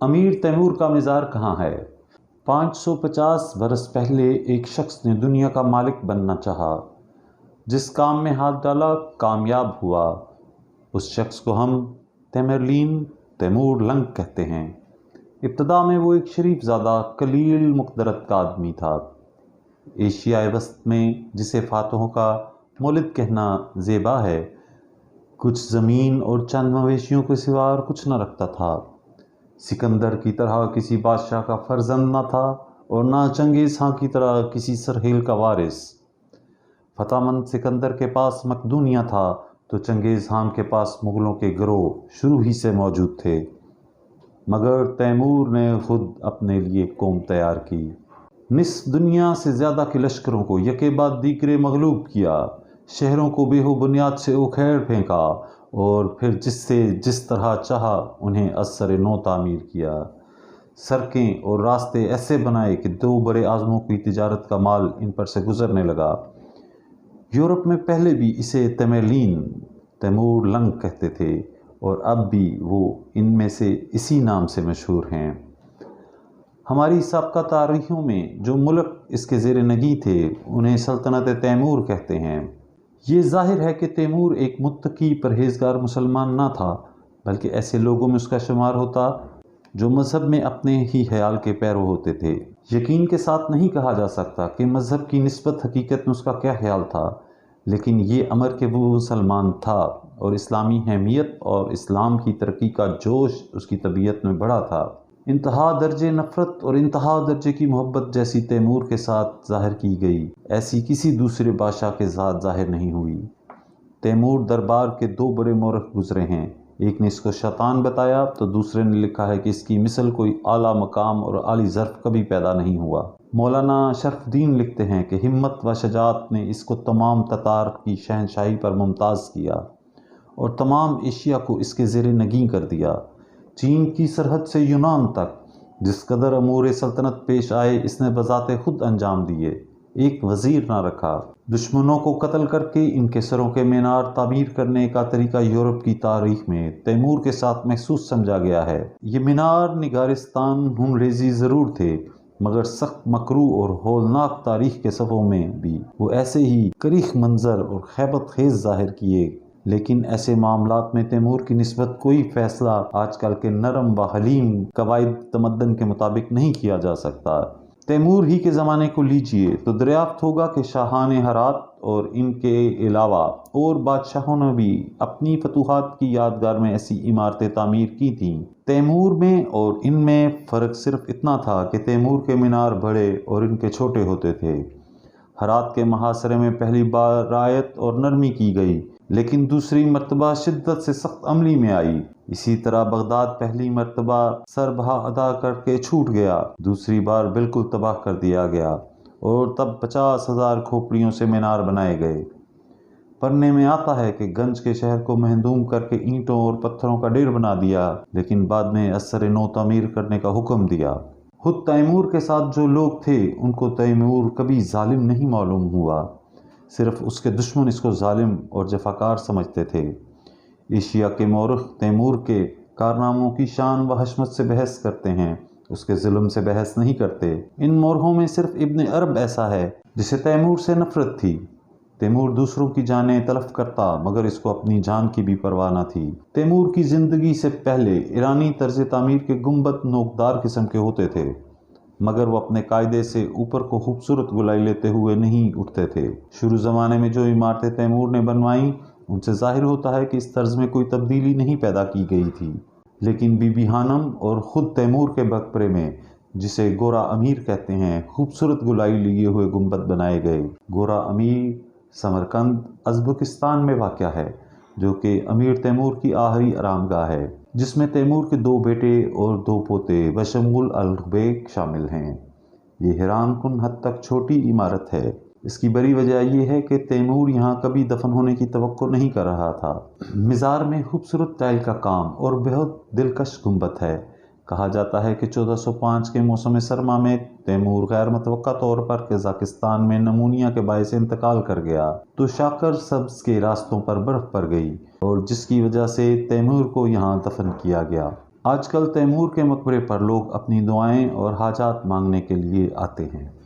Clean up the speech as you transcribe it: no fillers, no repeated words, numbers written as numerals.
امیر Timur کا مزار کہاں ہے؟ 550 برس پہلے ایک شخص نے دنیا کا مالک بننا چاہا۔ جس کام میں ہاتھ ڈالا کامیاب ہوا۔ اس شخص کو ہم تیمرلین تیمور لنگ کہتے ہیں۔ ابتدا میں وہ ایک شریف زادہ قلیل مقدرت کا آدمی تھا۔ ایشیائے وسط میں جسے فاتحوں کا مولد کہنا زیبا ہے، کچھ زمین اور چند مویشیوں کے سوا اور کچھ نہ رکھتا تھا۔ سکندر کی طرح کسی بادشاہ کا فرزند نہ تھا اور نہ چنگیز خان کی طرح کسی سرحیل کا وارث۔ فتح مند سکندر کے پاس مقدونیہ تھا تو چنگیز خان کے پاس مغلوں کے گروہ شروع ہی سے موجود تھے، مگر تیمور نے خود اپنے لیے قوم تیار کی۔ نصف دنیا سے زیادہ کے لشکروں کو یکے بعد دیگرے مغلوب کیا، شہروں کو بے و بنیاد سے اکھیڑ پھینکا اور پھر جس سے جس طرح چاہا انہیں از سر نو تعمیر کیا۔ سڑکیں اور راستے ایسے بنائے کہ دو بڑے اعظموں کی تجارت کا مال ان پر سے گزرنے لگا۔ یورپ میں پہلے بھی اسے تیمرلین تیمور لنگ کہتے تھے اور اب بھی وہ ان میں سے اسی نام سے مشہور ہیں۔ ہماری سابقہ تاریخوں میں جو ملک اس کے زیر نگی تھے انہیں سلطنت تیمور کہتے ہیں۔ یہ ظاہر ہے کہ تیمور ایک متقی پرہیزگار مسلمان نہ تھا، بلکہ ایسے لوگوں میں اس کا شمار ہوتا جو مذہب میں اپنے ہی خیال کے پیرو ہوتے تھے۔ یقین کے ساتھ نہیں کہا جا سکتا کہ مذہب کی نسبت حقیقت میں اس کا کیا خیال تھا، لیکن یہ امر کہ وہ مسلمان تھا اور اسلامی اہمیت اور اسلام کی ترقی کا جوش اس کی طبیعت میں بڑا تھا۔ انتہا درجے نفرت اور انتہا درجے کی محبت جیسی تیمور کے ساتھ ظاہر کی گئی، ایسی کسی دوسرے بادشاہ کے ساتھ ظاہر نہیں ہوئی۔ تیمور دربار کے دو بڑے مورخ گزرے ہیں، ایک نے اس کو شیطان بتایا تو دوسرے نے لکھا ہے کہ اس کی مثل کوئی اعلیٰ مقام اور عالی ظرف کبھی پیدا نہیں ہوا۔ مولانا شرف الدین لکھتے ہیں کہ ہمت و شجاعت نے اس کو تمام تتار کی شہنشاہی پر ممتاز کیا اور تمام ایشیا کو اس کے زیر نگین کر دیا۔ چین کی سرحد سے یونان تک جس قدر امور سلطنت پیش آئے اس نے بذات خود انجام دیے، ایک وزیر نہ رکھا۔ دشمنوں کو قتل کر کے ان کے سروں کے مینار تعمیر کرنے کا طریقہ یورپ کی تاریخ میں تیمور کے ساتھ محسوس سمجھا گیا ہے۔ یہ مینار نگارستان ہنریزی ضرور تھے، مگر سخت مکروہ اور ہولناک تاریخ کے صفوں میں بھی وہ ایسے ہی کریخ منظر اور خیبت خیز ظاہر کیے۔ لیکن ایسے معاملات میں تیمور کی نسبت کوئی فیصلہ آج کل کے نرم و حلیم قواعد تمدن کے مطابق نہیں کیا جا سکتا۔ تیمور ہی کے زمانے کو لیجئے تو دریافت ہوگا کہ شاہان ہرات اور ان کے علاوہ اور بادشاہوں نے بھی اپنی فتوحات کی یادگار میں ایسی عمارتیں تعمیر کی تھیں۔ تیمور میں اور ان میں فرق صرف اتنا تھا کہ تیمور کے مینار بڑے اور ان کے چھوٹے ہوتے تھے۔ ہرات کے محاصرے میں پہلی بار رعایت اور نرمی کی گئی، لیکن دوسری مرتبہ شدت سے سخت عملی میں آئی۔ اسی طرح بغداد پہلی مرتبہ سر بہا ادا کر کے چھوٹ گیا، دوسری بار بالکل تباہ کر دیا گیا اور تب 50,000 کھوپڑیوں سے مینار بنائے گئے۔ پڑھنے میں آتا ہے کہ گنج کے شہر کو مہدوم کر کے اینٹوں اور پتھروں کا ڈھیر بنا دیا، لیکن بعد میں از سر نو تعمیر کرنے کا حکم دیا۔ خود تیمور کے ساتھ جو لوگ تھے ان کو تیمور کبھی ظالم نہیں معلوم ہوا، صرف اس کے دشمن اس کو ظالم اور جفاکار سمجھتے تھے۔ ایشیا کے مورخ تیمور کے کارناموں کی شان و حشمت سے بحث کرتے ہیں، اس کے ظلم سے بحث نہیں کرتے۔ ان مورخوں میں صرف ابن عرب ایسا ہے جسے تیمور سے نفرت تھی۔ تیمور دوسروں کی جانیں تلف کرتا مگر اس کو اپنی جان کی بھی پرواہ نہ تھی۔ تیمور کی زندگی سے پہلے ایرانی طرز تعمیر کے گنبد نوکدار قسم کے ہوتے تھے، مگر وہ اپنے قاعدے سے اوپر کو خوبصورت گولائی لیتے ہوئے نہیں اٹھتے تھے۔ شروع زمانے میں جو عمارتیں تیمور نے بنوائیں ان سے ظاہر ہوتا ہے کہ اس طرز میں کوئی تبدیلی نہیں پیدا کی گئی تھی، لیکن بی بی خانم اور خود تیمور کے مقبرے میں جسے گورا امیر کہتے ہیں خوبصورت گولائی لیے ہوئے گنبد بنائے گئے۔ گورا امیر سمرقند ازبکستان میں واقع ہے، جو کہ امیر تیمور کی آخری آرامگاہ ہے، جس میں تیمور کے 2 بیٹے اور 2 پوتے بشمول الغبیک شامل ہیں۔ یہ حیران کن حد تک چھوٹی عمارت ہے۔ اس کی بڑی وجہ یہ ہے کہ تیمور یہاں کبھی دفن ہونے کی توقع نہیں کر رہا تھا۔ مزار میں خوبصورت ٹائل کا کام اور بہت دلکش گنبد ہے۔ کہا جاتا ہے کہ 1405 کے موسم سرما میں تیمور غیر متوقع طور پر قزاقستان میں نمونیا کے باعث انتقال کر گیا تو شاکر سبز کے راستوں پر برف پڑ گئی اور جس کی وجہ سے تیمور کو یہاں دفن کیا گیا۔ آج کل تیمور کے مقبرے پر لوگ اپنی دعائیں اور حاجات مانگنے کے لیے آتے ہیں۔